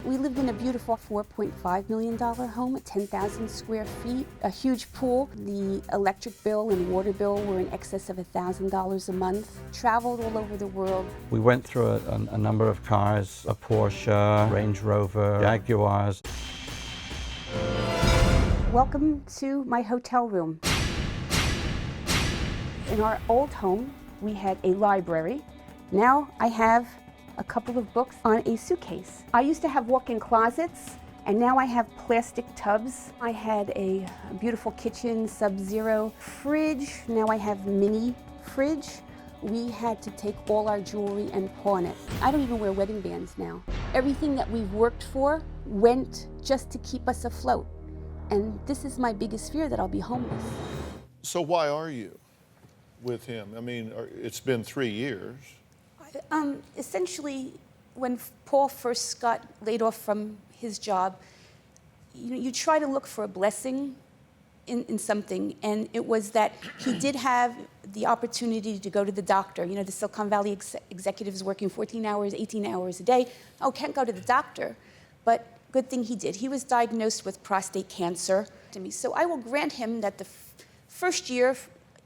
We lived in a beautiful $4.5 million home, 10,000 square feet, a huge pool. The electric bill and water bill were in excess of $1,000 a month. Traveled all over the world. We went through a number of cars, a Porsche, Range Rover, Jaguars. Welcome to my hotel room. In our old home, we had a library. Now I have a couple of books on a suitcase. I used to have walk-in closets, and now I have plastic tubs. I had a beautiful kitchen, sub-zero fridge. Now I have mini fridge. We had to take all our jewelry and pawn it. I don't even wear wedding bands now. Everything that we've worked for went just to keep us afloat. And this is my biggest fear, that I'll be homeless. So why are you with him? I mean, it's been 3 years. Essentially, when Paul first got laid off from his job, you try to look for a blessing in something, and it was that he did have the opportunity to go to the doctor. You know, the Silicon Valley executives working 14 hours, 18 hours a day. Oh, can't go to the doctor, but good thing he did. He was diagnosed with prostate cancer. So I will grant him that the first year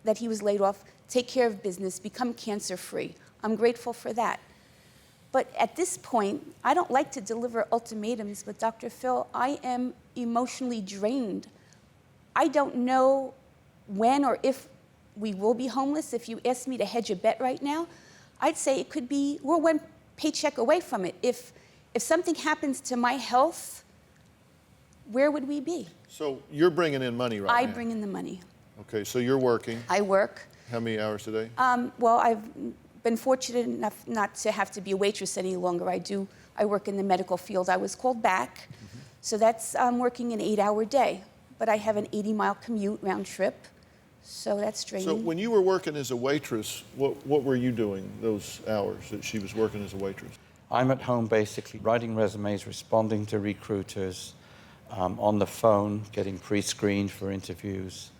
that he was laid off, take care of business, become cancer-free. I'm grateful for that. But at this point, I don't like to deliver ultimatums, but Dr. Phil, I am emotionally drained. I don't know when or if we will be homeless. If you asked me to hedge a bet right now, I'd say it could be, we're one paycheck away from it. If something happens to my health, where would we be? So you're bringing in money right now? I bring in the money. Okay, so you're working. I work. How many hours a day? Well, I've been fortunate enough not to have to be a waitress any longer. I work in the medical field. I was called back, so that's working an 8-hour day. But I have an 80-mile commute round trip, so that's draining. So when you were working as a waitress, what were you doing those hours that she was working as a waitress? I'm at home basically writing resumes, responding to recruiters, on the phone, getting pre-screened for interviews.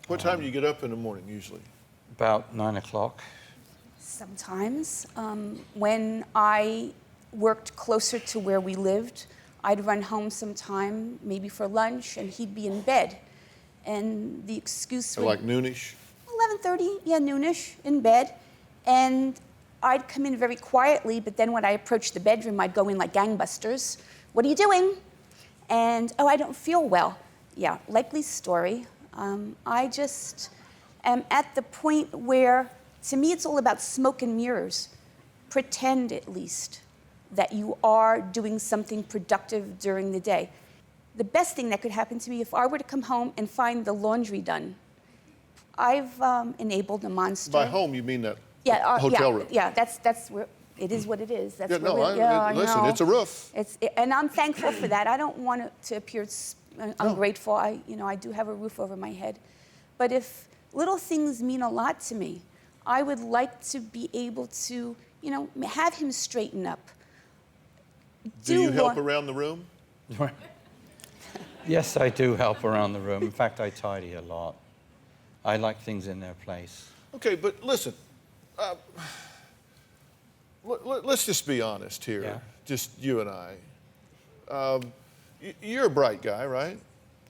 What time do you get up in the morning usually? About 9 o'clock. Sometimes. When I worked closer to where we lived, I'd run home sometime, maybe for lunch, and he'd be in bed. And the excuse So like noonish? 11:30, yeah, noonish, in bed. And I'd come in very quietly, but then when I approached the bedroom, I'd go in like gangbusters. What are you doing? And, oh, I don't feel well. Yeah, likely story. I just am at the point where, to me, it's all about smoke and mirrors. Pretend, at least, that you are doing something productive during the day. The best thing that could happen to me, if I were to come home and find the laundry done, I've enabled a monster. By home, you mean that hotel room? Yeah, that's where, it is what it is. That's Yeah, no, listen, know. it's a roof. And I'm thankful for that. I don't want it to appear ungrateful. I do have a roof over my head. But if little things mean a lot to me, I would like to be able to, have him straighten up. Do you help around the room? Yes, I do help around the room. In fact, I tidy a lot. I like things in their place. Okay, but listen, let's just be honest here, Yeah. just you and I. You're a bright guy, right?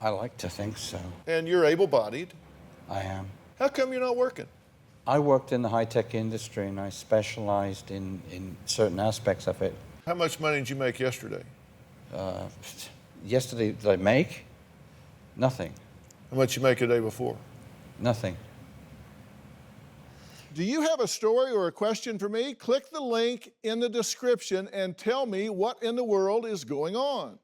I like to think so. And you're able-bodied. I am. How come you're not working? I worked in the high-tech industry, and I specialized in certain aspects of it. How much money did you make yesterday? Yesterday, did I make? Nothing. How much you make a day before? Nothing. Do you have a story or a question for me? Click the link in the description and tell me what in the world is going on.